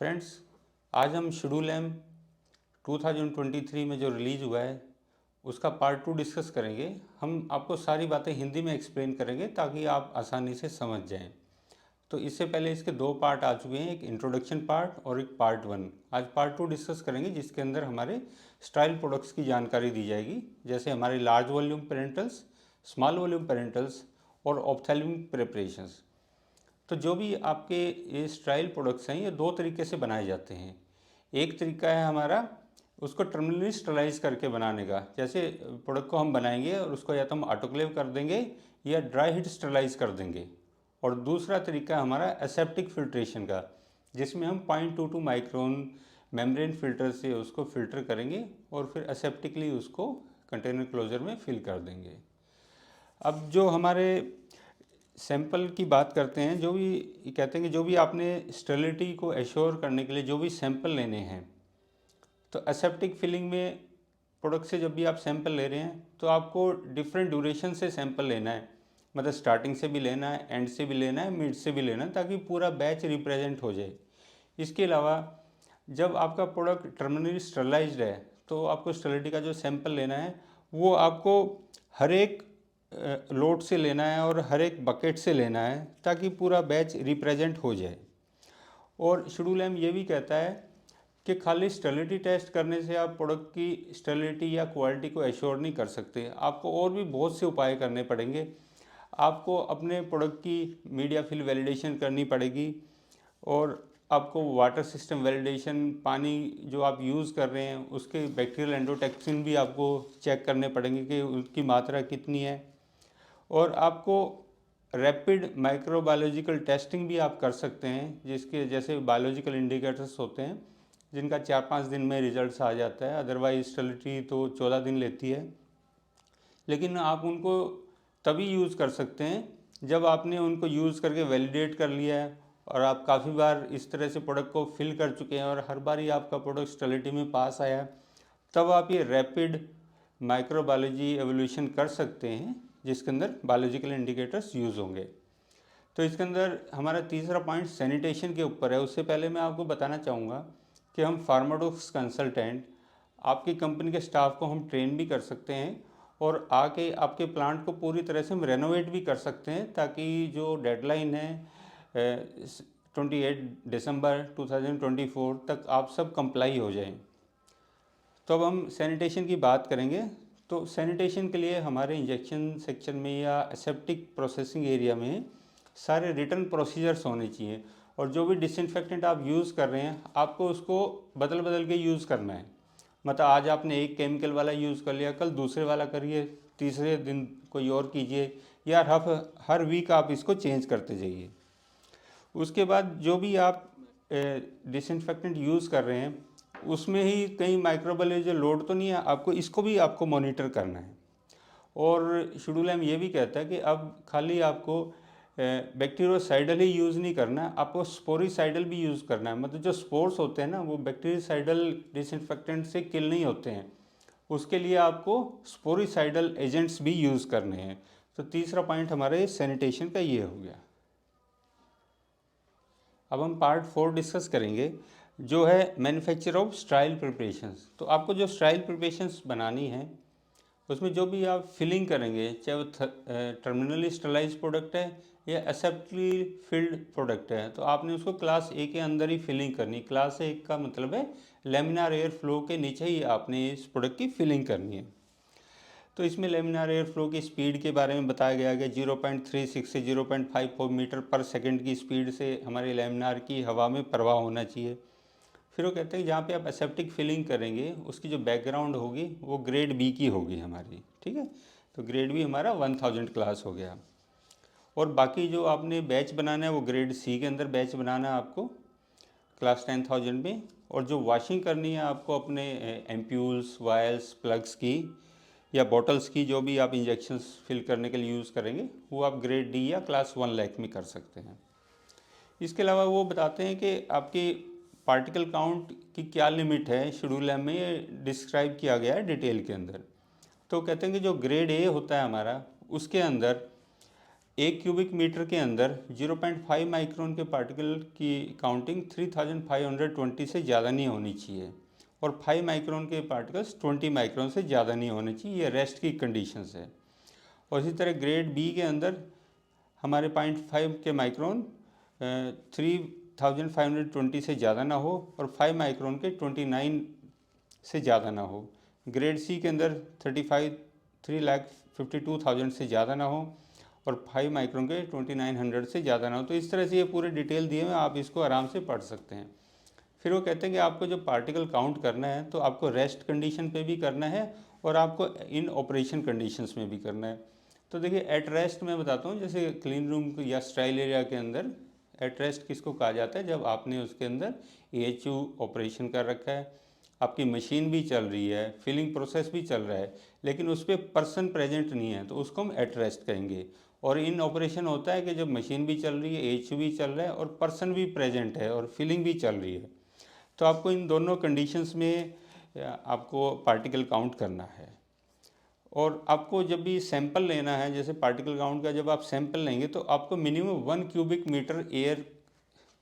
Friends, आज हम schedule M 2023 में जो रिलीज़ हुआ है उसका पार्ट 2 डिस्कस करेंगे। हम आपको सारी बातें हिंदी में एक्सप्लेन करेंगे ताकि आप आसानी से समझ जाएं। तो इससे पहले इसके दो पार्ट आ चुके हैं, एक इंट्रोडक्शन पार्ट और एक पार्ट 1। आज पार्ट 2 डिस्कस करेंगे जिसके अंदर हमारे स्टाइल प्रोडक्ट्स की जानकारी दी जाएगी, जैसे हमारे large volume parentals, small volume parentals और ऑप्थेल्मिक प्रिपरेशंस। तो जो भी आपके ये स्टाइल प्रोडक्ट्स हैं ये दो तरीके से बनाए जाते हैं। एक तरीका है हमारा उसको टर्मिनली स्टरलाइज करके बनाने का, जैसे प्रोडक्ट को हम बनाएंगे और उसको या तो हम ऑटोक्लेव कर देंगे या ड्राई हीट स्टरलाइज कर देंगे। और दूसरा तरीका हमारा एसेप्टिक फिल्ट्रेशन का, जिसमें हम 0.22 माइक्रोन मेम्ब्रेन फिल्टर से उसको फिल्टर करेंगे और फिर एसेप्टिकली उसको कंटेनर क्लोजर में फिल कर देंगे। अब जो हमारे सैंपल की बात करते हैं, जो भी कहते हैं कि जो भी आपने स्टेरिलिटी को एश्योर करने के लिए जो भी सैंपल लेने हैं, तो एसेप्टिक फिलिंग में प्रोडक्ट से जब भी आप सैंपल ले रहे हैं तो आपको डिफरेंट ड्यूरेशन से सैंपल लेना है। मतलब स्टार्टिंग से भी लेना है, एंड से भी लेना है, मिड से भी लेना है, ताकि पूरा बैच रिप्रेजेंट हो जाए। इसके अलावा जब आपका प्रोडक्ट टर्मिनली स्टरलाइज्ड है तो आपको स्टेरिलिटी का जो सैंपल लेना है वो आपको हर एक लोड से लेना है और हर एक बकेट से लेना है, ताकि पूरा बैच रिप्रेजेंट हो जाए। और शेड्यूल एम ये भी कहता है कि खाली स्टेरिलिटी टेस्ट करने से आप प्रोडक्ट की स्टेरिलिटी या क्वालिटी को एश्योर नहीं कर सकते, आपको और भी बहुत से उपाय करने पड़ेंगे। आपको अपने प्रोडक्ट की मीडिया फिल वैलिडेशन करनी पड़ेगी और आपको वाटर सिस्टम वैलिडेशन, पानी जो आप यूज़ कर रहे हैं उसके बैक्टीरियल एंडोटॉक्सिन भी आपको चेक करने पड़ेंगे कि उसकी मात्रा कितनी है। और आपको रैपिड माइक्रोबायोलॉजिकल टेस्टिंग भी आप कर सकते हैं, जिसके जैसे बायोलॉजिकल इंडिकेटर्स होते हैं जिनका 4-5 दिन में रिजल्ट्स आ जाता है। अदरवाइज स्टेरिलिटी तो 14 दिन लेती है, लेकिन आप उनको तभी यूज़ कर सकते हैं जब आपने उनको यूज़ करके वैलिडेट कर लिया है और आप काफ़ी बार इस तरह से प्रोडक्ट को फिल कर चुके हैं और हर बार ही आपका प्रोडक्ट स्टेरिलिटी में पास आया, तब आप ये रैपिड माइक्रोबायोलॉजी एवोल्यूशन कर सकते हैं, जिसके अंदर बायोलॉजिकल इंडिकेटर्स यूज़ होंगे। तो इसके अंदर हमारा तीसरा पॉइंट सैनिटेशन के ऊपर है। उससे पहले मैं आपको बताना चाहूँगा कि हम फार्माडॉक्स कंसल्टेंट आपकी कंपनी के स्टाफ को हम ट्रेन भी कर सकते हैं और आके आपके प्लांट को पूरी तरह से हम रेनोवेट भी कर सकते हैं, ताकि जो डेडलाइन है 28 दिसंबर 2024 तक आप सब कंप्लाई हो जाएं। तो अब हम सैनिटेशन की बात करेंगे। तो सैनिटेशन के लिए हमारे इंजेक्शन सेक्शन में या एसेप्टिक प्रोसेसिंग एरिया में सारे रिटर्न प्रोसीजर्स होने चाहिए, और जो भी डिसइंफेक्टेंट आप यूज़ कर रहे हैं आपको उसको बदल बदल के यूज़ करना है। मतलब आज आपने एक केमिकल वाला यूज़ कर लिया, कल दूसरे वाला करिए, तीसरे दिन कोई और कीजिए, या हर वीक आप इसको चेंज करते जाइए। उसके बाद जो भी आप डिसइंफेक्टेंट यूज़ कर रहे हैं उसमें ही कहीं माइक्रोबायल जो लोड तो नहीं है, आपको इसको भी आपको मॉनिटर करना है। और शेड्यूल एम ये भी कहता है कि अब खाली आपको बैक्टीरियोसाइडल ही यूज़ नहीं करना है, आपको स्पोरिसाइडल भी यूज़ करना है। मतलब जो स्पोर्स होते हैं ना, वो बैक्टीरियोसाइडल डिसइंफेक्टेंट से किल नहीं होते हैं, उसके लिए आपको स्पोरिसाइडल एजेंट्स भी यूज़ करने हैं। तो तीसरा पॉइंट हमारे सैनिटेशन का ये हो गया। अब हम पार्ट 4 डिस्कस करेंगे, जो है मैन्युफैक्चर ऑफ स्टाइल प्रिपरेशंस। तो आपको जो स्टाइल प्रिपरेशंस बनानी है उसमें जो भी आप फिलिंग करेंगे, चाहे वो टर्मिनली स्टरलाइज प्रोडक्ट है या एसेप्टली फिल्ड प्रोडक्ट है, तो आपने उसको क्लास ए के अंदर ही फिलिंग करनी। क्लास ए का मतलब है लेमिनार एयर फ्लो के नीचे ही आपने इस प्रोडक्ट की फिलिंग करनी है। तो इसमें लेमिनार एयर फ्लो की स्पीड के बारे में बताया गया कि 0.36 से 0.54 मीटर पर सेकंड की स्पीड से हमारे लेमिनार की हवा में प्रवाह होना चाहिए। फिर वो कहते हैं कि जहाँ पे आप एसेप्टिक फिलिंग करेंगे उसकी जो बैकग्राउंड होगी वो ग्रेड बी की होगी हमारी, ठीक है। तो ग्रेड बी हमारा 1000 क्लास हो गया। और बाकी जो आपने बैच बनाना है वो ग्रेड सी के अंदर बैच बनाना है आपको क्लास 10,000 में। और जो वॉशिंग करनी है आपको अपने एम्प्यूल्स, वायल्स, प्लग्स की या बॉटल्स की, जो भी आप इंजेक्शंस फिल करने के लिए यूज़ करेंगे, वो आप ग्रेड डी या क्लास 1 लाख में कर सकते हैं। इसके अलावा वो बताते हैं कि आपकी पार्टिकल काउंट की क्या लिमिट है, शेड्यूल एम में ये डिस्क्राइब किया गया है डिटेल के अंदर। तो कहते हैं कि जो ग्रेड ए होता है हमारा, उसके अंदर 1 क्यूबिक मीटर के अंदर 0.5 माइक्रोन के पार्टिकल की काउंटिंग 3520 से ज़्यादा नहीं होनी चाहिए और 5 माइक्रोन के पार्टिकल्स 20 माइक्रोन से ज़्यादा नहीं होने चाहिए। ये रेस्ट की कंडीशंस है। और इसी तरह ग्रेड बी के अंदर हमारे 0.5 के माइक्रोन 3520 से ज़्यादा ना हो और 5 माइक्रोन के 29 से ज़्यादा ना हो। ग्रेड सी के अंदर 3,52,000 से ज़्यादा ना हो और 5 माइक्रोन के 2900 से ज़्यादा ना हो। तो इस तरह से ये पूरे डिटेल दिए हुए, आप इसको आराम से पढ़ सकते हैं। फिर वो कहते हैं कि आपको जो पार्टिकल काउंट करना है तो आपको रेस्ट कंडीशन पे भी करना है और आपको इन ऑपरेशन कंडीशंस में भी करना है। तो देखिए, एट रेस्ट मैं बताता हूँ, जैसे क्लीन रूम या स्टाइल एरिया के अंदर एट रेस्ट किसको कहा जाता है, जब आपने उसके अंदर AHU ऑपरेशन कर रखा है, आपकी मशीन भी चल रही है, फिलिंग प्रोसेस भी चल रहा है, लेकिन उस पर पर्सन प्रेजेंट नहीं है, तो उसको हम एट रेस्ट कहेंगे। और इन ऑपरेशन होता है कि जब मशीन भी चल रही है, AHU भी चल रहा है और पर्सन भी प्रेजेंट है और फिलिंग भी चल रही है। तो आपको इन दोनों कंडीशंस में आपको पार्टिकल काउंट करना है। और आपको जब भी सैंपल लेना है, जैसे पार्टिकल काउंट का जब आप सैंपल लेंगे तो आपको मिनिमम 1 क्यूबिक मीटर एयर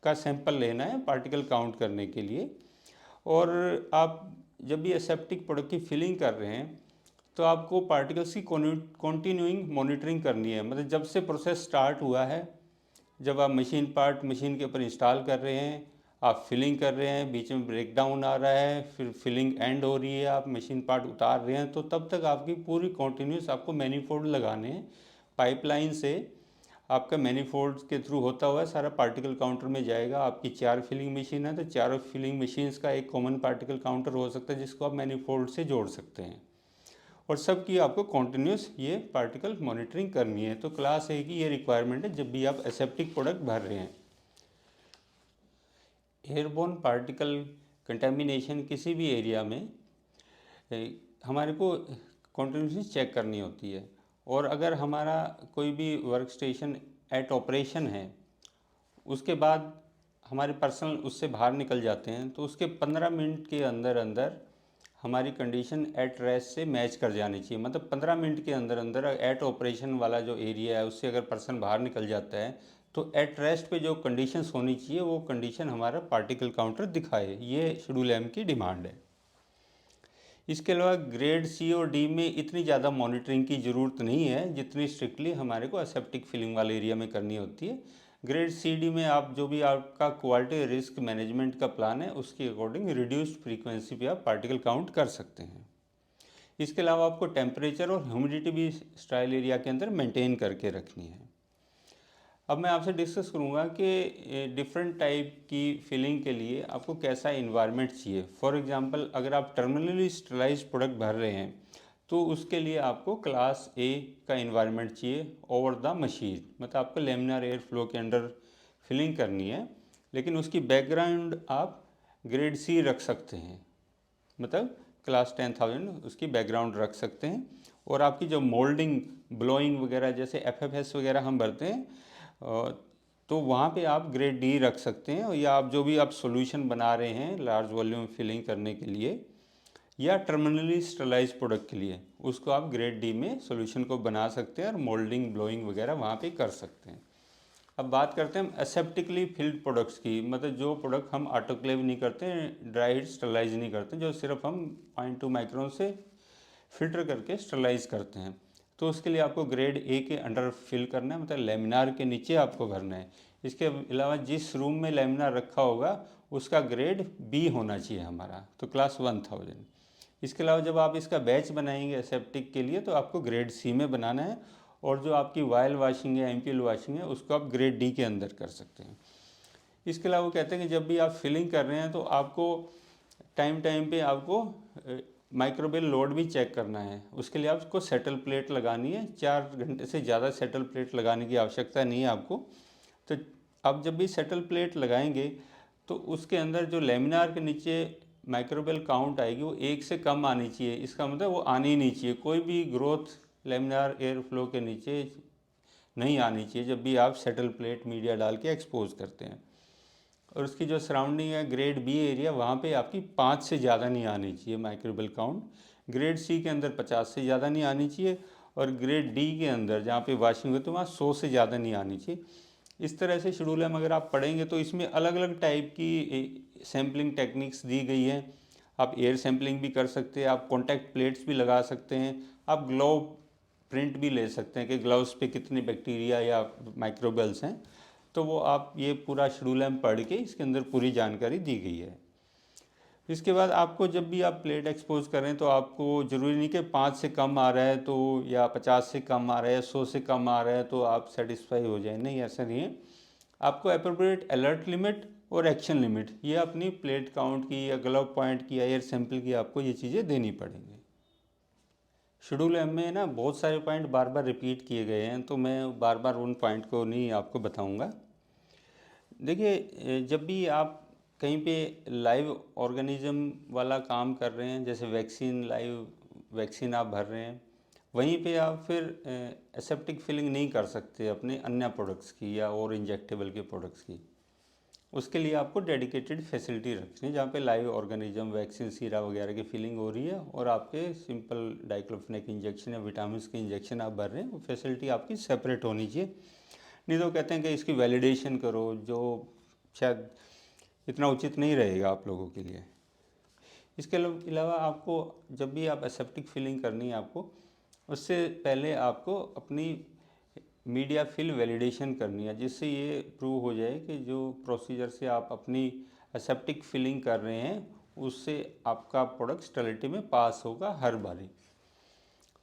का सैंपल लेना है पार्टिकल काउंट करने के लिए। और आप जब भी एसेप्टिक प्रोडक्ट की फिलिंग कर रहे हैं तो आपको पार्टिकल्स की कॉन्टिन्यूइंग मॉनिटरिंग करनी है। मतलब जब से प्रोसेस स्टार्ट हुआ है, जब आप मशीन के ऊपर इंस्टॉल कर रहे हैं, आप फिलिंग कर रहे हैं, बीच में ब्रेक डाउन आ रहा है, फिर फिलिंग एंड हो रही है, आप मशीन पार्ट उतार रहे हैं, तो तब तक आपकी पूरी कॉन्टिन्यूस आपको मैनीफोल्ड लगाने हैं। पाइपलाइन से आपका मैनीफोल्ड के थ्रू होता हुआ सारा पार्टिकल काउंटर में जाएगा। आपकी 4 फिलिंग मशीन है तो चारों फिलिंग मशीन्स का एक कॉमन पार्टिकल काउंटर हो सकता है जिसको आप मैनीफोल्ड से जोड़ सकते हैं। और सबकी आपको कॉन्टिन्यूस ये पार्टिकल मॉनिटरिंग करनी है। तो क्लास A की ये रिक्वायरमेंट है जब भी आप एसेप्टिक प्रोडक्ट भर रहे हैं। एयरबोर्न पार्टिकल कंटेमिनेशन किसी भी एरिया में हमारे को कॉन्टिन्यूसली चेक करनी होती है। और अगर हमारा कोई भी वर्क स्टेशन एट ऑपरेशन है, उसके बाद हमारे पर्सनल उससे बाहर निकल जाते हैं, तो उसके 15 मिनट के अंदर अंदर हमारी कंडीशन एट रेस्ट से मैच कर जानी चाहिए। मतलब 15 मिनट के अंदर अंदर एट ऑपरेशन वाला जो एरिया है उससे अगर पर्सन बाहर निकल जाता है तो एट रेस्ट पे जो कंडीशंस होनी चाहिए वो कंडीशन हमारा पार्टिकल काउंटर दिखाए। ये शेड्यूल M की डिमांड है। इसके अलावा ग्रेड C और D में इतनी ज़्यादा मॉनिटरिंग की ज़रूरत नहीं है जितनी स्ट्रिक्टली हमारे को एसेप्टिक फिलिंग वाले एरिया में करनी होती है। ग्रेड CD में आप जो भी आपका क्वालिटी रिस्क मैनेजमेंट का प्लान है उसके अकॉर्डिंग रिड्यूस्ड फ्रीक्वेंसी पे आप पार्टिकल काउंट कर सकते हैं। इसके अलावा आपको टेम्परेचर और ह्यूमिडिटी भी स्टाइल एरिया के अंदर मेंटेन करके रखनी है। अब मैं आपसे डिस्कस करूंगा कि डिफरेंट टाइप की फिलिंग के लिए आपको कैसा इन्वायरमेंट चाहिए। फॉर एग्जांपल, अगर आप टर्मिनली स्टरलाइज प्रोडक्ट भर रहे हैं तो उसके लिए आपको क्लास A का इन्वायरमेंट चाहिए ओवर द मशीन। मतलब आपको लेमिनार एयर फ्लो के अंडर फिलिंग करनी है, लेकिन उसकी बैकग्राउंड आप ग्रेड C रख सकते हैं। मतलब क्लास 10,000 उसकी बैकग्राउंड रख सकते हैं। और आपकी जो मोल्डिंग ब्लोइंग वगैरह जैसे FFS वगैरह हम भरते हैं तो वहाँ पे आप ग्रेड D रख सकते हैं। या आप जो भी आप सॉल्यूशन बना रहे हैं लार्ज वॉल्यूम फिलिंग करने के लिए या टर्मिनली स्टरलाइज प्रोडक्ट के लिए, उसको आप ग्रेड D में सॉल्यूशन को बना सकते हैं और मोल्डिंग ब्लोइंग वगैरह वहाँ पे कर सकते हैं। अब बात करते हैं हम एसेप्टिकली फिल्ड प्रोडक्ट्स की। मतलब जो प्रोडक्ट हम ऑटोक्लेव नहीं करते, ड्राई हीट स्टरलाइज नहीं करते, जो सिर्फ हम 0.2 माइक्रोन से फिल्टर करके स्टरलाइज करते हैं, तो उसके लिए आपको ग्रेड A के अंडर फिल करना है। मतलब लेमिनार के नीचे आपको भरना है। इसके अलावा जिस रूम में लेमिनार रखा होगा उसका ग्रेड B होना चाहिए हमारा, तो क्लास 1000। इसके अलावा जब आप इसका बैच बनाएंगे एसेप्टिक के लिए तो आपको ग्रेड C में बनाना है। और जो आपकी वायल वाशिंग है, MPL वाशिंग है, उसको आप ग्रेड D के अंदर कर सकते हैं। इसके अलावा वो कहते हैं कि जब भी आप फिलिंग कर रहे हैं तो आपको टाइम टाइम पे आपको माइक्रोबियल लोड भी चेक करना है। उसके लिए आपको सेटल प्लेट लगानी है। 4 घंटे से ज़्यादा सेटल प्लेट लगाने की आवश्यकता नहीं है आपको। तो आप जब भी सेटल प्लेट लगाएंगे तो उसके अंदर जो लेमिनार के नीचे माइक्रोबियल काउंट आएगी वो 1 से कम आनी चाहिए। इसका मतलब वो आनी नहीं चाहिए, कोई भी ग्रोथ लेमिनार एयर फ्लो के नीचे नहीं आनी चाहिए जब भी आप सेटल प्लेट मीडिया डाल के एक्सपोज करते हैं। और उसकी जो सराउंडिंग है ग्रेड B एरिया, वहाँ पे आपकी 5 से ज़्यादा नहीं आनी चाहिए माइक्रोबियल काउंट। ग्रेड C के अंदर 50 से ज़्यादा नहीं आनी चाहिए। और ग्रेड डी के अंदर जहाँ पे वाशिंग होती है वहाँ 100 से ज़्यादा नहीं आनी चाहिए। इस तरह से शेड्यूल हम अगर आप पढ़ेंगे तो इसमें अलग अलग टाइप की सैम्पलिंग टेक्निक्स दी गई है। आप एयर सैम्पलिंग भी कर सकते हैं, आप कॉन्टैक्ट प्लेट्स भी लगा सकते हैं, आप ग्लोव प्रिंट भी ले सकते हैं कि ग्लव्स पे कितने बैक्टीरिया या माइक्रोबल्स हैं। तो वो आप ये पूरा शेड्यूल हम पढ़ के इसके अंदर पूरी जानकारी दी गई है। इसके बाद आपको जब भी आप प्लेट एक्सपोज करें तो आपको ज़रूरी नहीं कि 5 से कम आ रहा है तो, या 50 से कम आ रहा है या 100 से कम आ रहा है तो आप सेटिस्फाई हो जाए, नहीं ऐसा नहीं है। आपको अप्रोप्रिएट अलर्ट लिमिट और एक्शन लिमिट ये अपनी प्लेट काउंट की या ग्लव पॉइंट की या एयर सैंपल की आपको ये चीज़ें देनी पड़ेंगी। शेड्यूल एम में ना बहुत सारे पॉइंट बार बार रिपीट किए गए हैं तो मैं बार बार उन पॉइंट को नहीं आपको बताऊंगा। देखिए, जब भी आप कहीं पे लाइव ऑर्गेनिज्म वाला काम कर रहे हैं, जैसे वैक्सीन, लाइव वैक्सीन आप भर रहे हैं, वहीं पे आप फिर एसेप्टिक फिलिंग नहीं कर सकते अपने अन्य प्रोडक्ट्स की या और इंजेक्टेबल के प्रोडक्ट्स की। उसके लिए आपको डेडिकेटेड फैसिलिटी रखनी है जहाँ पे लाइव ऑर्गेनिज्म, वैक्सीन, सीरा वगैरह की फिलिंग हो रही है और आपके सिंपल डाइक्लोफिनेक इंजेक्शन या विटामिन के इंजेक्शन आप भर रहे हैं, वो फैसिलिटी आपकी सेपरेट होनी चाहिए। नहीं तो कहते हैं कि इसकी वैलिडेशन करो, जो शायद इतना उचित नहीं रहेगा आप लोगों के लिए। इसके अलावा आपको जब भी आप एसेप्टिक फिलिंग करनी है आपको, उससे पहले आपको अपनी मीडिया फिल वैलिडेशन करनी है, जिससे ये प्रूव हो जाए कि जो प्रोसीजर से आप अपनी एसेप्टिक फिलिंग कर रहे हैं उससे आपका प्रोडक्ट स्टेरिलिटी में पास होगा हर बारी।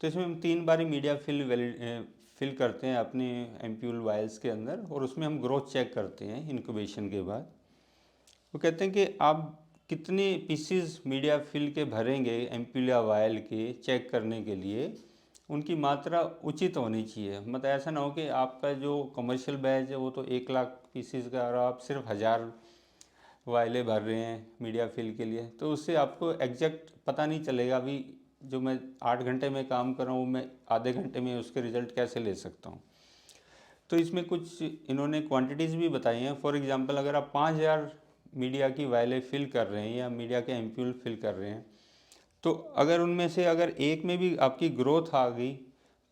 तो इसमें हम 3 बारी मीडिया फिल करते हैं अपने एम्प्यूल वायल्स के अंदर और उसमें हम ग्रोथ चेक करते हैं इनक्यूबेशन के बाद। वो कहते हैं कि आप कितने पीसीज मीडिया फिल के भरेंगे एम्प्यूल या वायल के चेक करने के लिए, उनकी मात्रा उचित होनी चाहिए। मतलब ऐसा ना हो कि आपका जो कमर्शियल बैच है वो तो 1 लाख पीसीज का और आप सिर्फ 1000 वायलें भर रहे हैं मीडिया फिल के लिए, तो उससे आपको एग्जैक्ट पता नहीं चलेगा अभी जो मैं 8 घंटे में काम कर रहा हूँ मैं आधे घंटे में उसके रिज़ल्ट कैसे ले सकता हूँ। तो इसमें कुछ इन्होंने क्वांटिटीज़ भी बताई हैं। फॉर एग्जांपल अगर आप 5000 मीडिया की वायलें फिल कर रहे हैं या मीडिया के एम्प्यूल फिल कर रहे हैं, तो अगर उनमें से अगर एक में भी आपकी ग्रोथ आ गई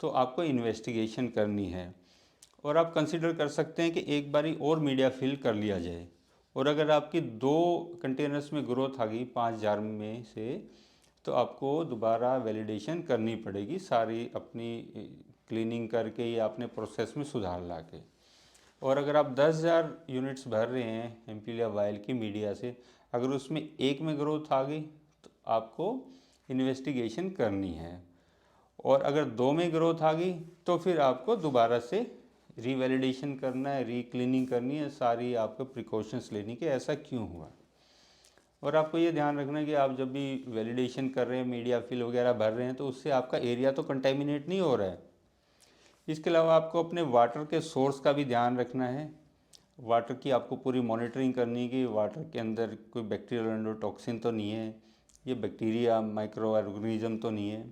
तो आपको इन्वेस्टिगेशन करनी है और आप कंसिडर कर सकते हैं कि एक बारी और मीडिया फिल कर लिया जाए। और अगर आपकी 2 कंटेनर्स में ग्रोथ आ गई 5000 में से, तो आपको दोबारा वैलिडेशन करनी पड़ेगी, सारी अपनी क्लीनिंग करके या अपने प्रोसेस में सुधार ला के। और अगर आप 10,000 यूनिट्स भर रहे हैं एम्प्यूल या वायल की मीडिया से, अगर उसमें एक में ग्रोथ आ गई तो आपको इन्वेस्टिगेशन करनी है। और अगर 2 में ग्रोथ आ गई तो फिर आपको दोबारा से रीवैलिडेशन करना है, रीक्लीनिंग करनी है, सारी आपको प्रिकॉशंस लेनी कि ऐसा क्यों हुआ। और आपको ये ध्यान रखना है कि आप जब भी वैलिडेशन कर रहे हैं, मीडिया फिल वगैरह भर रहे हैं, तो उससे आपका एरिया तो कंटेमिनेट नहीं हो रहा है। इसके अलावा आपको अपने वाटर के सोर्स का भी ध्यान रखना है। वाटर की आपको पूरी मॉनिटरिंग करनी है कि वाटर के अंदर कोई बैक्टीरियल एंडोटॉक्सिन तो नहीं है, ये बैक्टीरिया माइक्रो ऑर्गेनिज्म तो नहीं है।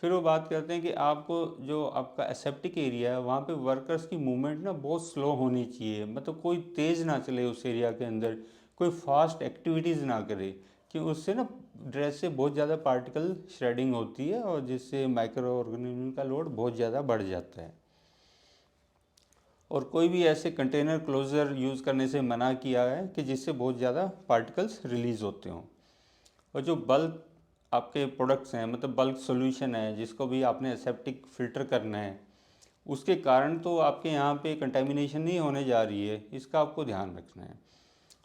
फिर वो बात करते हैं कि आपको जो आपका एसेप्टिक एरिया है वहाँ पे वर्कर्स की मूवमेंट ना बहुत स्लो होनी चाहिए। मतलब कोई तेज़ ना चले उस एरिया के अंदर, कोई फास्ट एक्टिविटीज़ ना करे, कि उससे ना ड्रेस से बहुत ज़्यादा पार्टिकल श्रेडिंग होती है और जिससे माइक्रो ऑर्गेनिज्म का लोड बहुत ज़्यादा बढ़ जाता है। और कोई भी ऐसे कंटेनर क्लोजर यूज़ करने से मना किया है कि जिससे बहुत ज़्यादा पार्टिकल्स रिलीज़ होते हों। और जो बल्क आपके प्रोडक्ट्स हैं, मतलब बल्क सॉल्यूशन है जिसको भी आपने एसेप्टिक फ़िल्टर करना है, उसके कारण तो आपके यहाँ पे कंटेमिनेशन नहीं होने जा रही है, इसका आपको ध्यान रखना है।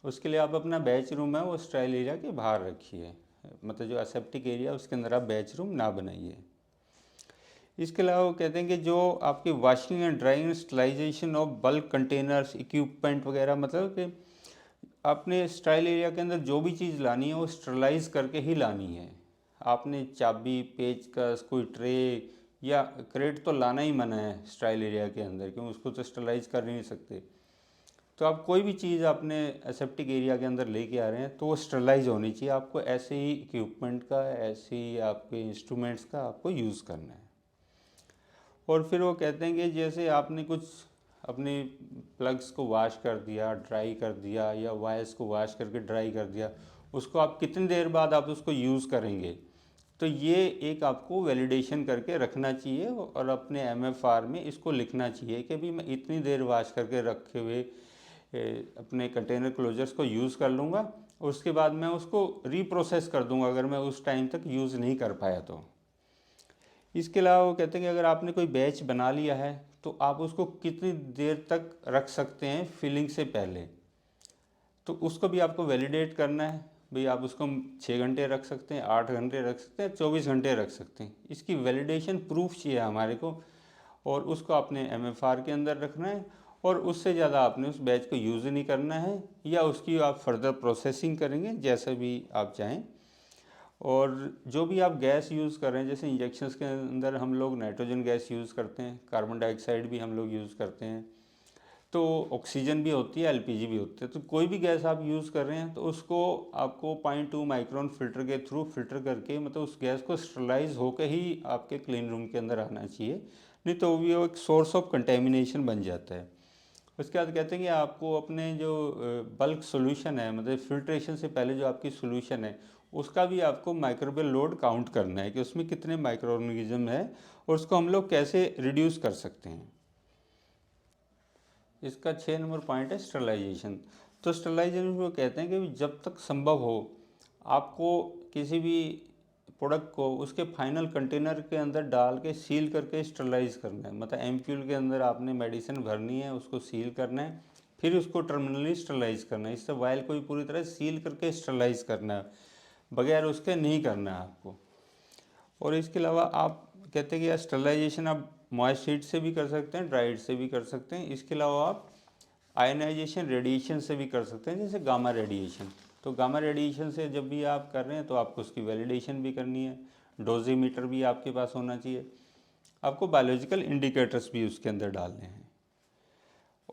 उसके लिए आप अपना बैच रूम है वो स्ट्राइल एरिया के बाहर रखिए, मतलब जो एसेप्टिक एरिया उसके अंदर आप बैच रूम ना बनाइए। इसके अलावा वो कहते हैं कि जो आपकी washing and drying and sterilization of bulk containers, equipment वगैरह, मतलब कि आपने स्टाइल एरिया के अंदर जो भी चीज़ लानी है वो स्टरलाइज करके ही लानी है। आपने चाबी, पेचकस, कोई ट्रे या क्रेट तो लाना ही मना है स्टाइल एरिया के अंदर, क्योंकि उसको तो स्टरलाइज कर नहीं सकते। तो आप कोई भी चीज़ अपने एसेप्टिक एरिया के अंदर लेके आ रहे हैं तो वो स्टरलाइज होनी चाहिए। आपको ऐसे ही इक्विपमेंट का, ऐसे ही आपके इंस्ट्रूमेंट्स का आपको यूज़ करना है। और फिर वो कहते हैं कि जैसे आपने कुछ अपने प्लग्स को वॉश कर दिया, ड्राई कर दिया, या वायर्स को वॉश करके ड्राई कर दिया, उसको आप कितनी देर बाद आप उसको यूज़ करेंगे, तो ये एक आपको वैलिडेशन करके रखना चाहिए और अपने MFR में इसको लिखना चाहिए कि भी मैं इतनी देर वॉश करके रखे हुए अपने कंटेनर क्लोजर्स को यूज़ कर लूँगा और उसके बाद मैं उसको रीप्रोसेस कर दूँगा अगर मैं उस टाइम तक यूज़ नहीं कर पाया तो। इसके अलावा वो कहते हैं कि अगर आपने कोई बैच बना लिया है तो आप उसको कितनी देर तक रख सकते हैं फिलिंग से पहले, तो उसको भी आपको वैलिडेट करना है। भाई आप उसको 6 घंटे रख सकते हैं, 8 घंटे रख सकते हैं, 24 घंटे रख सकते हैं। इसकी वैलिडेशन प्रूफ चाहिए हमारे को और उसको आपने MFR के अंदर रखना है और उससे ज़्यादा आपने उस बैच को यूज़ नहीं करना है या उसकी आप फर्दर प्रोसेसिंग करेंगे जैसा भी आप चाहें। और जो भी आप गैस यूज़ कर रहे हैं, जैसे इंजेक्शंस के अंदर हम लोग नाइट्रोजन गैस यूज़ करते हैं, कार्बन डाइऑक्साइड भी हम लोग यूज़ करते हैं, तो ऑक्सीजन भी होती है, LPG भी होती है। तो कोई भी गैस आप यूज़ कर रहे हैं तो उसको आपको 0.2 माइक्रोन फिल्टर के थ्रू फिल्टर करके, मतलब उस गैस को स्टरलाइज होकर ही आपके क्लीन रूम के अंदर आना चाहिए, नहीं तो भी वो एक सोर्स ऑफ कंटेमिनेशन बन जाता है। उसके बाद कहते हैं कि आपको अपने जो बल्क सोल्यूशन है, मतलब फिल्ट्रेशन से पहले जो आपकी सोल्यूशन है, उसका भी आपको माइक्रोबियल लोड काउंट करना है कि उसमें कितने माइक्रो ऑर्गेनिज्म है और उसको हम लोग कैसे रिड्यूस कर सकते हैं। इसका 6 नंबर पॉइंट है स्टरलाइजेशन। तो स्टरलाइजेशन को कहते हैं कि जब तक संभव हो आपको किसी भी प्रोडक्ट को उसके फाइनल कंटेनर के अंदर डाल के सील करके स्टरलाइज करना है। मतलब एम्प्यूल के अंदर आपने मेडिसिन भरनी है, उसको सील करना है, फिर उसको टर्मिनली स्टरलाइज करना है। इससे वायल को भी पूरी तरह सील करके स्टरलाइज करना है, बगैर उसके नहीं करना है आपको। और इसके अलावा आप कहते हैं कि यार स्टरलाइजेशन आप मॉइस्ट हीट से भी कर सकते हैं, ड्राई हीट से भी कर सकते हैं। इसके अलावा आप आयनाइजेशन रेडिएशन से भी कर सकते हैं, जैसे गामा रेडिएशन। तो गामा रेडिएशन से जब भी आप कर रहे हैं तो आपको उसकी वैलिडेशन भी करनी है, डोजीमीटर भी आपके पास होना चाहिए, आपको बायोलॉजिकल इंडिकेटर्स भी उसके अंदर डालने हैं।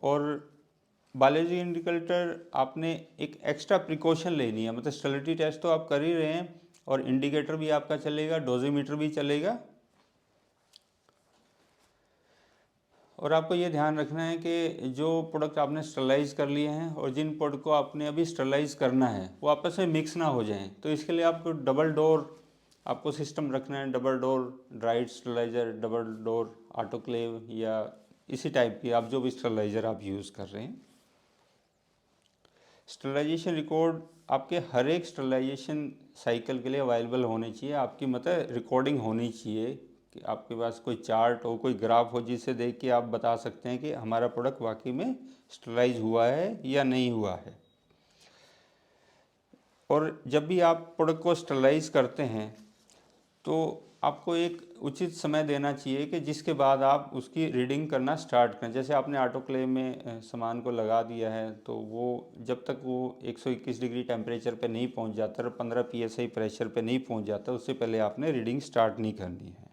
और बायोलॉजी इंडिकेटर आपने एक एक्स्ट्रा प्रिकॉशन लेनी है, मतलब स्टेरिलिटी टेस्ट तो आप कर ही रहे हैं और इंडिकेटर भी आपका चलेगा, डोजीमीटर भी चलेगा। और आपको ये ध्यान रखना है कि जो प्रोडक्ट आपने स्टरलाइज कर लिए हैं और जिन प्रोडक्ट को आपने अभी स्टरलाइज करना है वो आपस में मिक्स ना हो जाएं, तो इसके लिए आपको डबल डोर आपको सिस्टम रखना है, double door dried sterilizer, double door autoclave या इसी टाइप की आप जो भी स्टरलाइज़र आप यूज़ कर रहे हैं। स्टरलाइजेशन रिकॉर्ड आपके हर एक स्टरलाइजेशन साइकिल के लिए अवेलेबल होने चाहिए, आपकी मतलब रिकॉर्डिंग होनी चाहिए कि आपके पास कोई चार्ट हो, कोई ग्राफ हो, जिसे देख के आप बता सकते हैं कि हमारा प्रोडक्ट वाकई में स्टरलाइज हुआ है या नहीं हुआ है। और जब भी आप प्रोडक्ट को स्टरलाइज करते हैं तो आपको एक उचित समय देना चाहिए कि जिसके बाद आप उसकी रीडिंग करना स्टार्ट करें। जैसे आपने ऑटोक्लेव में सामान को लगा दिया है तो वो जब तक वो 121 डिग्री टेम्परेचर पे नहीं पहुंच जाता और 15 PSI प्रेशर पे नहीं पहुंच जाता, उससे पहले आपने रीडिंग स्टार्ट नहीं करनी है।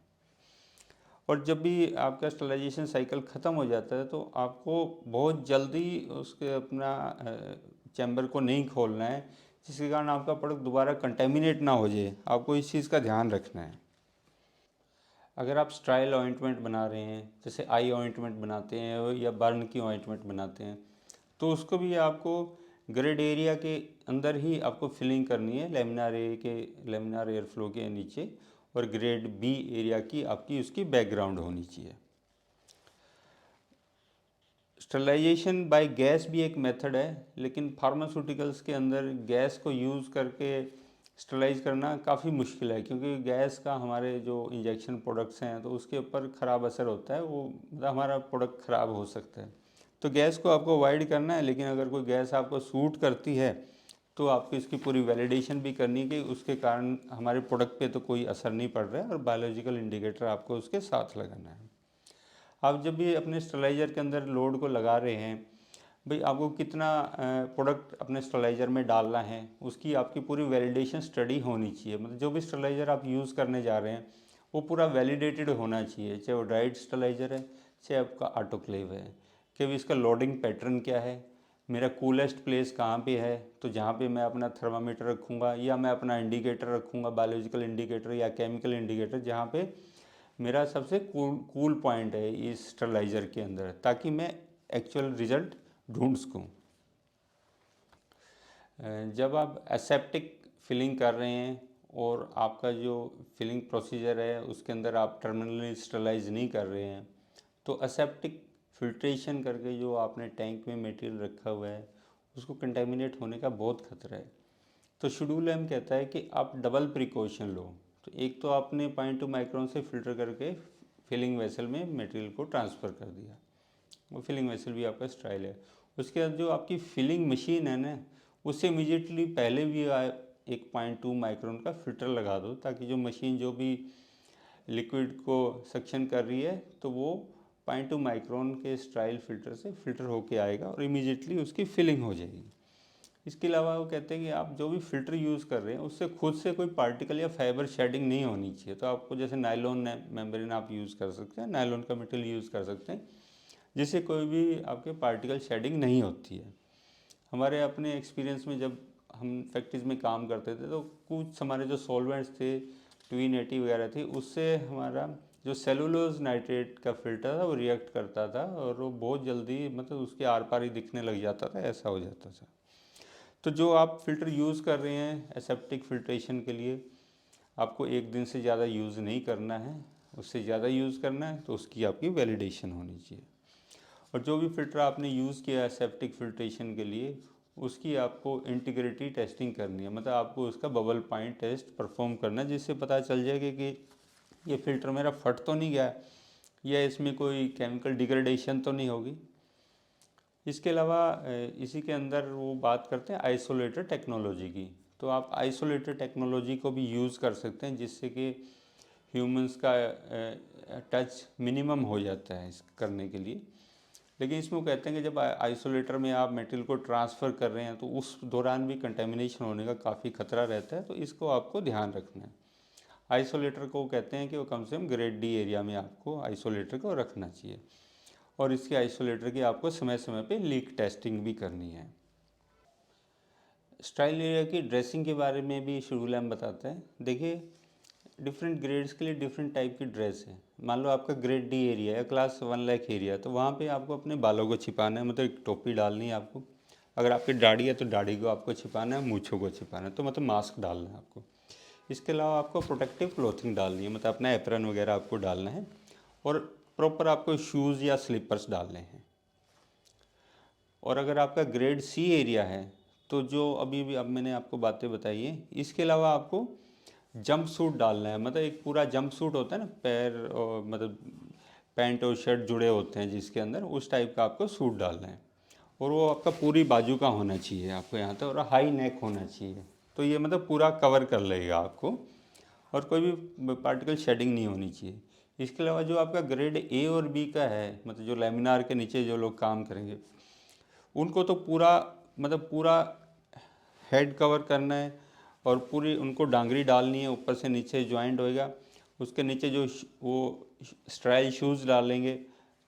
और जब भी आपका स्टरलाइजेशन साइकिल ख़त्म हो जाता है तो आपको बहुत जल्दी उसके अपना चैम्बर को नहीं खोलना है, जिसके कारण आपका प्रोडक्ट दोबारा कंटेमिनेट ना हो जाए। आपको इस चीज़ का ध्यान रखना है। अगर आप स्टाइल ऑइंटमेंट बना रहे हैं, जैसे आई ऑइंटमेंट बनाते हैं या बर्न की ऑइंटमेंट बनाते हैं, तो उसको भी आपको ग्रेड एरिया के अंदर ही आपको फिलिंग करनी है, लेमिनार एयर फ्लो के नीचे, और ग्रेड B एरिया की आपकी उसकी बैकग्राउंड होनी चाहिए। स्टरलाइजेशन बाय गैस भी एक मेथड है, लेकिन फार्मास्यूटिकल्स के अंदर गैस को यूज़ करके स्टरलाइज करना काफ़ी मुश्किल है, क्योंकि गैस का हमारे जो इंजेक्शन प्रोडक्ट्स हैं तो उसके ऊपर ख़राब असर होता है, वो मतलब हमारा प्रोडक्ट ख़राब हो सकता है। तो गैस को आपको अवॉइड करना है, लेकिन अगर कोई गैस आपको सूट करती है तो आपको इसकी पूरी वैलिडेशन भी करनी है कि उसके कारण हमारे प्रोडक्ट पे तो कोई असर नहीं पड़ रहा है, और बायोलॉजिकल इंडिकेटर आपको उसके साथ लगाना है। आप जब भी अपने स्टरलाइज़र के अंदर लोड को लगा रहे हैं, भाई आपको कितना प्रोडक्ट अपने स्टरलाइज़र में डालना है, उसकी आपकी पूरी वैलिडेशन स्टडी होनी चाहिए। मतलब जो भी स्टरलाइज़र आप यूज़ करने जा रहे हैं वो पूरा वैलिडेटेड होना चाहिए, चाहे वो ड्राइड स्टरलाइज़र है, चाहे आपका ऑटोक्लेव है, कि भी इसका लोडिंग पैटर्न क्या है, मेरा कूलेस्ट प्लेस कहाँ पे है, तो जहाँ पे मैं अपना थर्मामीटर रखूँगा या मैं अपना इंडिकेटर रखूँगा, बायोलॉजिकल इंडिकेटर या केमिकल इंडिकेटर, जहाँ पे मेरा सबसे कूल पॉइंट है इस स्टरलाइज़र के अंदर, ताकि मैं एक्चुअल रिज़ल्ट ढूंढ सकूँ। जब आप एसेप्टिक फिलिंग कर रहे हैं और आपका जो फिलिंग प्रोसीजर है उसके अंदर आप टर्मिनली स्टरलाइज नहीं कर रहे हैं, तो असेप्टिक फिल्ट्रेशन करके जो आपने टैंक में मटेरियल रखा हुआ है उसको कंटेमिनेट होने का बहुत खतरा है। तो शेड्यूल एम कहता है कि आप डबल प्रिकॉशन लो। तो एक तो आपने 0.2 माइक्रोन से फिल्टर करके फिलिंग वेसल में मटेरियल को ट्रांसफ़र कर दिया, वो फिलिंग वेसल भी आपका स्टाइल है। उसके बाद जो आपकी फिलिंग मशीन है ना, उससे इमीडिएटली पहले भी एक 0.2 माइक्रोन का फ़िल्टर लगा दो, ताकि जो मशीन जो भी लिक्विड को सक्शन कर रही है तो वो 0.2 माइक्रोन के स्टाइल फ़िल्टर से फ़िल्टर होके आएगा और इमीडिएटली उसकी फिलिंग हो जाएगी। इसके अलावा वो कहते हैं कि आप जो भी फ़िल्टर यूज़ कर रहे हैं उससे खुद से कोई पार्टिकल या फाइबर शेडिंग नहीं होनी चाहिए। तो आपको जैसे नायलॉन मेम्ब्रेन आप यूज़ कर सकते हैं, नायलॉन का मटेरियल यूज़ कर सकते हैं, जिससे कोई भी आपके पार्टिकल शेडिंग नहीं होती है। हमारे अपने एक्सपीरियंस में जब हम फैक्ट्रीज में काम करते थे तो कुछ हमारे जो सॉल्वेंट्स थे, 280 वगैरह थी, उससे हमारा जो सेलुलोज नाइट्रेट का फ़िल्टर था वो रिएक्ट करता था और वो बहुत जल्दी मतलब उसके आर पार ही दिखने लग जाता था, ऐसा हो जाता था। तो जो आप फ़िल्टर यूज़ कर रहे हैं एसेप्टिक फ़िल्ट्रेशन के लिए, आपको एक दिन से ज़्यादा यूज़ नहीं करना है। उससे ज़्यादा यूज़ करना है तो उसकी आपकी वैलिडेशन होनी चाहिए। और जो भी फ़िल्टर आपने यूज़ किया है सेप्टिक फिल्ट्रेशन के लिए, उसकी आपको इंटीग्रिटी टेस्टिंग करनी है। मतलब आपको उसका बबल पॉइंट टेस्ट परफॉर्म करना है, जिससे पता चल जाएगा कि ये फ़िल्टर मेरा फट तो नहीं गया या इसमें कोई केमिकल डिग्रेडेशन तो नहीं होगी। इसके अलावा इसी के अंदर वो बात करते हैं आइसोलेटर टेक्नोलॉजी की। तो आप आइसोलेटर टेक्नोलॉजी को भी यूज़ कर सकते हैं, जिससे कि ह्यूमंस का टच मिनिमम हो जाता है इस करने के लिए। लेकिन इसमें वो कहते हैं कि जब आइसोलेटर में आप मटेरियल को ट्रांसफ़र कर रहे हैं तो उस दौरान भी कंटेमिनेशन होने का काफ़ी खतरा रहता है, तो इसको आपको ध्यान रखना है। आइसोलेटर को कहते हैं कि वो कम से कम ग्रेड डी एरिया में आपको आइसोलेटर को रखना चाहिए, और इसके आइसोलेटर की आपको समय समय पे लीक टेस्टिंग भी करनी है। स्टाइल एरिया की ड्रेसिंग के बारे में भी शेड्यूल हम बताते हैं। देखिए, डिफरेंट ग्रेड्स के लिए डिफरेंट टाइप की ड्रेस है। मान लो आपका ग्रेड डी एरिया है, क्लास 1 लाख एरिया, तो वहाँ पे आपको अपने बालों को छिपाना है, मतलब एक टोपी डालनी है आपको। अगर आपकी दाढ़ी है तो दाढ़ी को आपको छिपाना है, मूँछों को छिपाना है, तो मतलब मास्क डालना है आपको। इसके अलावा आपको प्रोटेक्टिव क्लोथिंग डालनी है, मतलब अपना एप्रन वगैरह आपको डालना है, और प्रॉपर आपको शूज़ या स्लीपर्स डालने हैं। और अगर आपका ग्रेड सी एरिया है तो जो अभी भी अब मैंने आपको बातें बताई हैं, इसके अलावा आपको जंप सूट डालना है। मतलब एक पूरा जंप सूट होता है ना, पैर और मतलब पैंट और शर्ट जुड़े होते हैं जिसके अंदर, उस टाइप का आपको सूट डालना है, और वो आपका पूरी बाजू का होना चाहिए आपको यहाँ तक, और हाई नेक होना चाहिए। तो ये मतलब पूरा कवर कर लेगा आपको, और कोई भी पार्टिकल शेडिंग नहीं होनी चाहिए। इसके अलावा जो आपका ग्रेड ए और बी का है, मतलब जो लेमिनार के नीचे जो लोग काम करेंगे, उनको तो पूरा मतलब पूरा हेड कवर करना है, और पूरी उनको डांगरी डालनी है, ऊपर से नीचे ज्वाइंट होएगा। उसके नीचे जो वो स्टाइल शूज़ डालेंगे,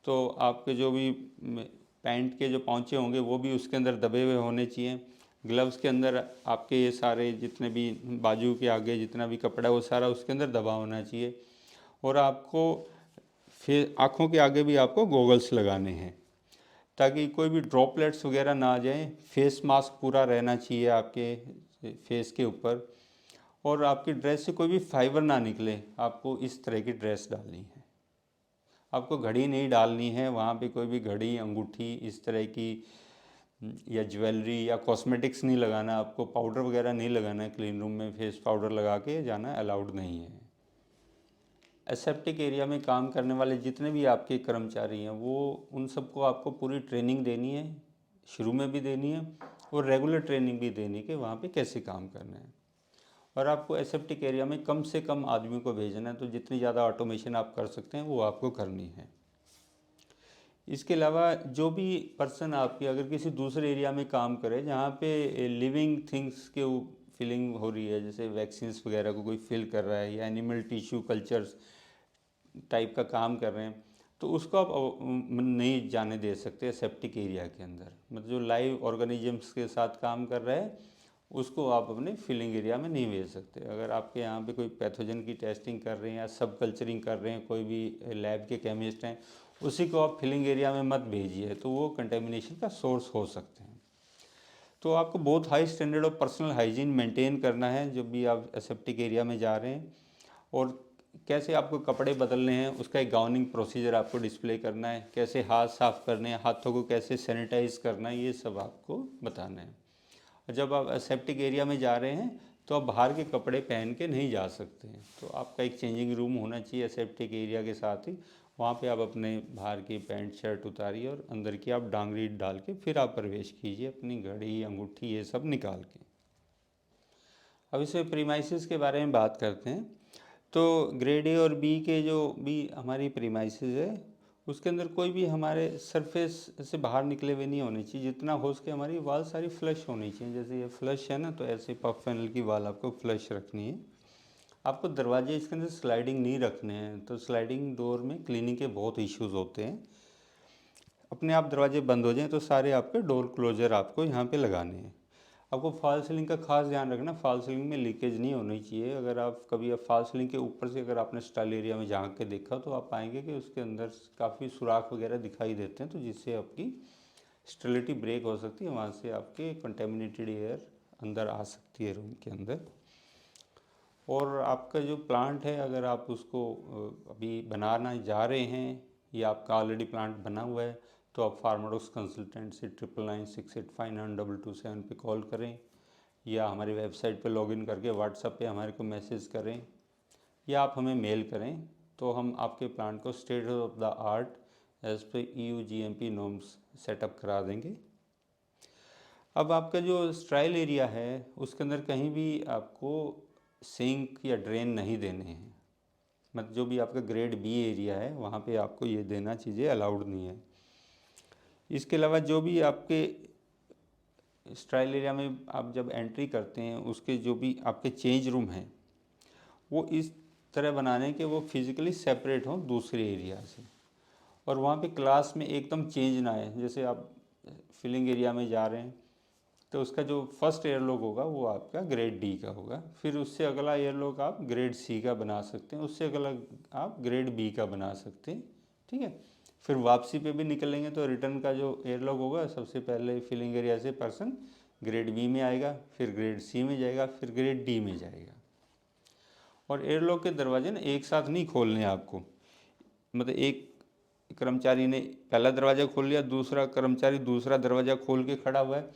तो आपके जो भी पैंट के जो पौंचे होंगे वो भी उसके अंदर दबे हुए होने चाहिए। ग्लव्स के अंदर आपके ये सारे जितने भी बाजू के आगे जितना भी कपड़ा है वो सारा उसके अंदर दबा होना चाहिए। और आपको फिर आँखों के आगे भी आपको गॉगल्स लगाने हैं, ताकि कोई भी ड्रॉपलेट्स वगैरह ना आ जाए। फेस मास्क पूरा रहना चाहिए आपके फेस के ऊपर, और आपकी ड्रेस से कोई भी फाइबर ना निकले। आपको इस तरह की ड्रेस डालनी है। आपको घड़ी नहीं डालनी है वहाँ पे, कोई भी घड़ी अंगूठी इस तरह की या ज्वेलरी या कॉस्मेटिक्स नहीं लगाना। आपको पाउडर वगैरह नहीं लगाना है क्लीन रूम में, फेस पाउडर लगा के जाना अलाउड नहीं है। एसेप्टिक एरिया में काम करने वाले जितने भी आपके कर्मचारी हैं, वो उन सबको आपको पूरी ट्रेनिंग देनी है, शुरू में भी देनी है, और रेगुलर ट्रेनिंग भी देनी है कि वहाँ पे कैसे काम करना है। और आपको एसेप्टिक एरिया में कम से कम आदमियों को भेजना है, तो जितनी ज़्यादा ऑटोमेशन आप कर सकते हैं वो आपको करनी है। इसके अलावा जो भी पर्सन आपकी अगर किसी दूसरे एरिया में काम करे जहाँ पे लिविंग थिंग्स के फिलिंग हो रही है, जैसे वैक्सीन्स वगैरह को कोई फिल कर रहा है या एनिमल टिश्यू कल्चर्स टाइप का काम कर रहे हैं, तो उसको आप नहीं जाने दे सकते सेप्टिक एरिया के अंदर। मतलब जो लाइव ऑर्गेनिजम्स के साथ काम कर रहा है उसको आप अपने फिलिंग एरिया में नहीं भेज सकते। अगर आपके यहाँ पे कोई पैथोजन की टेस्टिंग कर रहे हैं या सब कल्चरिंग कर रहे हैं, कोई भी लैब के केमिस्ट हैं, उसी को आप फिलिंग एरिया में मत भेजिए, तो वो कंटेमिनेशन का सोर्स हो सकते हैं। तो आपको बहुत high standard of personal hygiene maintain करना है जब भी आप एसेप्टिक एरिया में जा रहे हैं। और कैसे आपको कपड़े बदलने हैं उसका एक गाउनिंग प्रोसीजर आपको डिस्प्ले करना है, कैसे हाथ साफ़ करने हैं, हाथों को कैसे सैनिटाइज करना है, ये सब आपको बताना है। और जब आप एसेप्टिक एरिया में जा रहे हैं तो आप बाहर के कपड़े पहन के नहीं जा सकते हैं, तो आपका एक चेंजिंग रूम होना चाहिए एसेप्टिक एरिया के साथ ही। वहाँ पे आप अपने बाहर की पैंट शर्ट उतारिए और अंदर की आप डांगरी डाल के फिर आप प्रवेश कीजिए अपनी घड़ी अंगूठी ये सब निकाल के। अब इसमें प्रीमाइसेस के बारे में बात करते हैं। तो ग्रेड ए और बी के जो भी हमारी प्रीमाइसेस है उसके अंदर कोई भी हमारे सरफेस से बाहर निकले हुए नहीं होने चाहिए, जितना हो सके हमारी वाल सारी फ्लश होनी चाहिए। जैसे ये फ्लश है ना, तो ऐसे पफ पैनल की वाल आपको फ्लश रखनी है। आपको दरवाजे इसके अंदर स्लाइडिंग नहीं रखने हैं, तो स्लाइडिंग डोर में क्लीनिंग के बहुत इश्यूज होते हैं। अपने आप दरवाजे बंद हो जाएं तो सारे आपके डोर क्लोजर आपको यहाँ पे लगाने हैं। आपको फॉल सीलिंग का खास ध्यान रखना, फॉल सीलिंग में लीकेज नहीं होनी चाहिए। अगर आप कभी आप फॉल सीलिंग के ऊपर से अगर आपने स्टाइल एरिया में झांक के देखा तो आप पाएंगे कि उसके अंदर काफ़ी सुराख वगैरह दिखाई देते हैं, तो जिससे आपकी स्टेबिलिटी ब्रेक हो सकती है, वहाँ से आपके कंटेमिनेटेड एयर अंदर आ सकती है रूम के अंदर। और आपका जो प्लांट है अगर आप उसको अभी बनाना जा रहे हैं या आपका ऑलरेडी प्लांट बना हुआ है तो आप फार्माडोक्स कंसल्टेंट से 9996859227 पे कॉल करें या हमारी वेबसाइट पे लॉगिन करके व्हाट्सएप पे हमारे को मैसेज करें या आप हमें मेल करें, तो हम आपके प्लांट को state of the art as पे EUGMP नॉर्म्स सेटअप करा देंगे। अब आपका जो स्ट्राइल एरिया है उसके अंदर कहीं भी आपको सिंक या ड्रेन नहीं देने हैं, मतलब जो भी आपका ग्रेड बी एरिया है वहाँ पे आपको ये देना चीज़ें अलाउड नहीं है। इसके अलावा जो भी आपके स्ट्राइल एरिया में आप जब एंट्री करते हैं उसके जो भी आपके चेंज रूम हैं वो इस तरह बनाने के वो फिज़िकली सेपरेट हों दूसरे एरिया से, और वहाँ पे क्लास में एकदम चेंज ना आए। जैसे आप फिलिंग एरिया में जा रहे हैं तो उसका जो फर्स्ट एयरलॉक होगा वो आपका ग्रेड डी का होगा, फिर उससे अगला एयरलॉक आप ग्रेड सी का बना सकते हैं, उससे अगला आप ग्रेड बी का बना सकते हैं, ठीक है। फिर वापसी पे भी निकलेंगे तो रिटर्न का जो एयरलॉक होगा सबसे पहले फिलिंग एरिया से पर्सन ग्रेड बी में आएगा, फिर ग्रेड सी में जाएगा, फिर ग्रेड डी में जाएगा। और एयरलॉक के दरवाजे ना एक साथ नहीं खोलने हैं आपको, मतलब एक कर्मचारी ने पहला दरवाज़ा खोल लिया, दूसरा कर्मचारी दूसरा दरवाज़ा खोल के खड़ा हुआ है,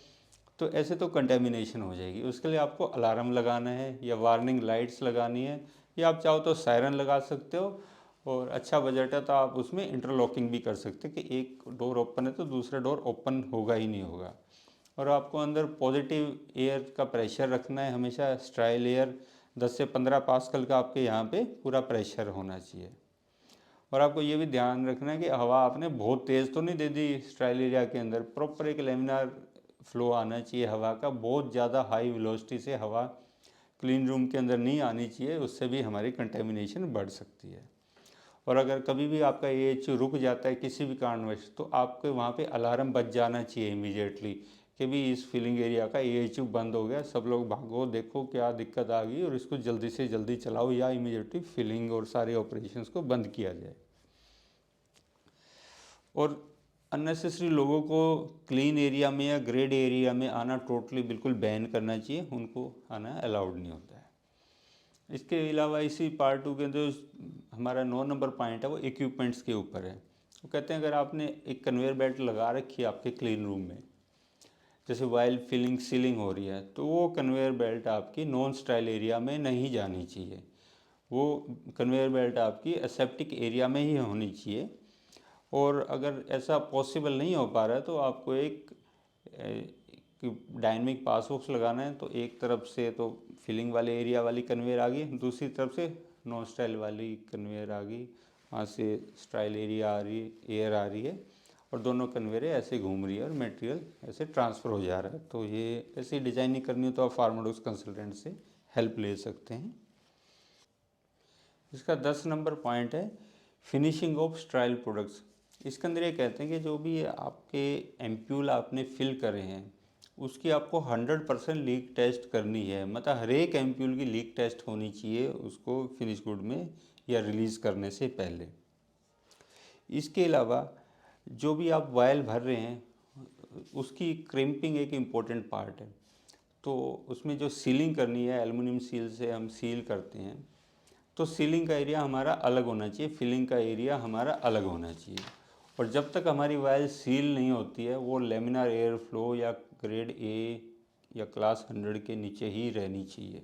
तो ऐसे तो कंटेमिनेशन हो जाएगी। उसके लिए आपको अलार्म लगाना है या वार्निंग लाइट्स लगानी है, या आप चाहो तो सायरन लगा सकते हो, और अच्छा बजट है तो आप उसमें इंटरलॉकिंग भी कर सकते हैं कि एक डोर ओपन है तो दूसरा डोर ओपन होगा ही नहीं होगा। और आपको अंदर पॉजिटिव एयर का प्रेशर रखना है हमेशा, स्ट्राइल एयर 10 से 15 पास्कल का आपके यहाँ पे पूरा प्रेशर होना चाहिए। और आपको ये भी ध्यान रखना है कि हवा आपने बहुत तेज़ तो नहीं दे दी स्ट्राइल एरिया के अंदर, प्रॉपर एक लेमिनार फ्लो आना चाहिए हवा का, बहुत ज़्यादा हाई वेलोसिटी से हवा क्लीन रूम के अंदर नहीं आनी चाहिए, उससे भी हमारी कंटेमिनेशन बढ़ सकती है। और अगर कभी भी आपका AHU रुक जाता है किसी भी कारणवश तो आपके वहाँ पे अलार्म बज जाना चाहिए इमीडिएटली कि भी इस फिलिंग एरिया का AHU बंद हो गया, सब लोग भागो देखो क्या दिक्कत आ गई और इसको जल्दी से जल्दी चलाओ, या इमीडिएटली फिलिंग और सारे ऑपरेशंस को बंद किया जाए। और अननेसेसरी लोगों को क्लीन एरिया में या ग्रेड एरिया में आना टोटली बिल्कुल बैन करना चाहिए, उनको आना अलाउड नहीं होता है। इसके अलावा इसी पार्ट 2 के अंदर हमारा 9 नंबर पॉइंट है वो इक्विपमेंट्स के ऊपर है। वो कहते हैं अगर आपने एक कन्वेयर बेल्ट लगा रखी है आपके क्लीन रूम में, जैसे वाइल फिलिंग सीलिंग हो रही है, तो वो कन्वेयर बेल्ट आपकी नॉन स्टाइल एरिया में नहीं जानी चाहिए, वो कन्वेयर बेल्ट आपकी एसेप्टिक एरिया में ही होनी चाहिए। और अगर ऐसा पॉसिबल नहीं हो पा रहा है तो आपको एक डायनेमिक पास बॉक्स लगाना है, तो एक तरफ से तो फिलिंग वाले एरिया वाली कन्वेयर आ गई, दूसरी तरफ से नॉन स्टाइल वाली कन्वेयर आ गई, वहाँ से स्टाइल एरिया आ रही एयर आ रही है, और दोनों कन्वेयरें ऐसे घूम रही है और मटेरियल ऐसे ट्रांसफ़र हो जा रहा है। तो ये ऐसी डिज़ाइनिंग करनी हो तो आप फार्माडोक्स कंसल्टेंट से हेल्प ले सकते हैं। इसका 10 नंबर पॉइंट है फिनिशिंग ऑफ स्टाइल प्रोडक्ट्स। इसके अंदर ये कहते हैं कि जो भी आपके एम्प्यूल आपने फिल करे हैं उसकी आपको 100% लीक टेस्ट करनी है, मतलब हर एक एम्प्यूल की लीक टेस्ट होनी चाहिए उसको फिनिश गुड में या रिलीज़ करने से पहले। इसके अलावा जो भी आप वायल भर रहे हैं उसकी क्रिम्पिंग एक इम्पोर्टेंट पार्ट है। तो उसमें जो सीलिंग करनी है, एल्युमिनियम सील से हम सील करते हैं, तो सीलिंग का एरिया हमारा अलग होना चाहिए, फिलिंग का एरिया हमारा अलग होना चाहिए। और जब तक हमारी वायल सील नहीं होती है, वो लेमिनार एयर फ्लो या ग्रेड ए या क्लास 100 के नीचे ही रहनी चाहिए।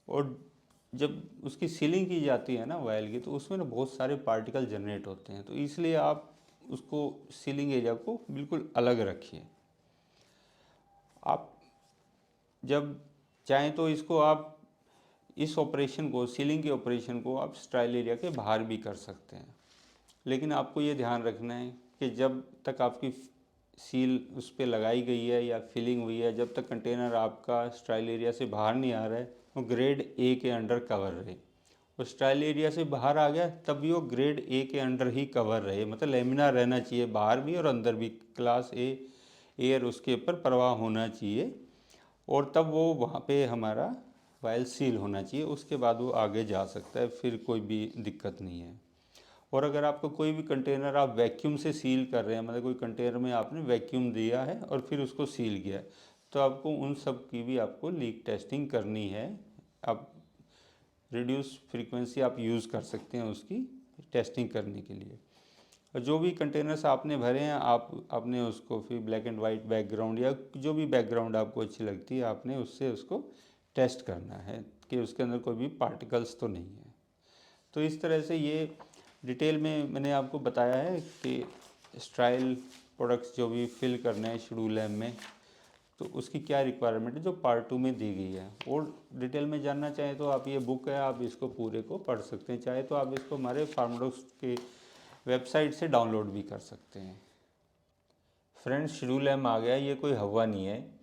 और जब उसकी सीलिंग की जाती है ना वायल की, तो उसमें ना बहुत सारे पार्टिकल जनरेट होते हैं, तो इसलिए आप उसको सीलिंग एरिया को बिल्कुल अलग रखिए। आप जब चाहें तो इसको आप इस ऑपरेशन को, सीलिंग के ऑपरेशन को आप स्ट्राइल एरिया के बाहर भी कर सकते हैं, लेकिन आपको ये ध्यान रखना है कि जब तक आपकी सील उस पर लगाई गई है या फिलिंग हुई है, जब तक कंटेनर आपका स्ट्राइल एरिया से बाहर नहीं आ रहा है, वो ग्रेड ए के अंडर कवर रहे। और स्ट्राइल एरिया से बाहर आ गया तब भी वो ग्रेड ए के अंडर ही कवर रहे, मतलब लेमिनार रहना चाहिए बाहर भी और अंदर भी, क्लास ए एयर उसके ऊपर प्रवाह होना चाहिए, और तब वो वहाँ पे हमारा वायल सील होना चाहिए। उसके बाद वो आगे जा सकता है, फिर कोई भी दिक्कत नहीं है। और अगर आपको कोई भी कंटेनर आप वैक्यूम से सील कर रहे हैं, मतलब कोई कंटेनर में आपने वैक्यूम दिया है और फिर उसको सील किया है, तो आपको उन सब की भी आपको लीक टेस्टिंग करनी है। आप रिड्यूस फ्रीक्वेंसी आप यूज़ कर सकते हैं उसकी टेस्टिंग करने के लिए। और जो भी कंटेनर्स आपने भरे हैं, आपने उसको फिर ब्लैक एंड वाइट बैकग्राउंड या जो भी बैकग्राउंड आपको अच्छी लगती है, आपने उससे उसको टेस्ट करना है कि उसके अंदर कोई भी पार्टिकल्स तो नहीं है। तो इस तरह से ये डिटेल में मैंने आपको बताया है कि स्ट्राइल प्रोडक्ट्स जो भी फिल करने हैं शेड्यूल लैब में, तो उसकी क्या रिक्वायरमेंट है जो पार्ट 2 में दी गई है। और डिटेल में जानना चाहें तो आप ये बुक है, आप इसको पूरे को पढ़ सकते हैं, चाहे तो आप इसको हमारे फार्माडॉक्स के वेबसाइट से डाउनलोड भी कर सकते हैं। फ्रेंड्स, शेड्यूल एम आ गया, ये कोई हवा नहीं है।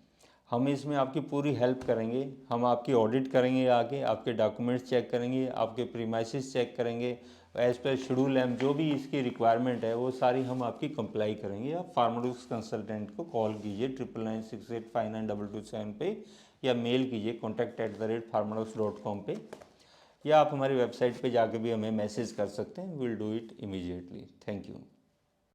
हम इसमें आपकी पूरी हेल्प करेंगे, हम आपकी ऑडिट करेंगे, आके आपके डॉक्यूमेंट्स चेक करेंगे, आपके प्रीमाइसिस चेक करेंगे, एज पर शेड्यूल एम जो भी इसकी रिक्वायरमेंट है वो सारी हम आपकी कंप्लाई करेंगे। आप फार्माडॉक्स कंसल्टेंट को कॉल कीजिए 9996859227 पे, या मेल कीजिए contact@farmadox.com पे, या आप हमारी वेबसाइट पे जाके भी हमें मैसेज कर सकते हैं। Will do it immediately. Thank you.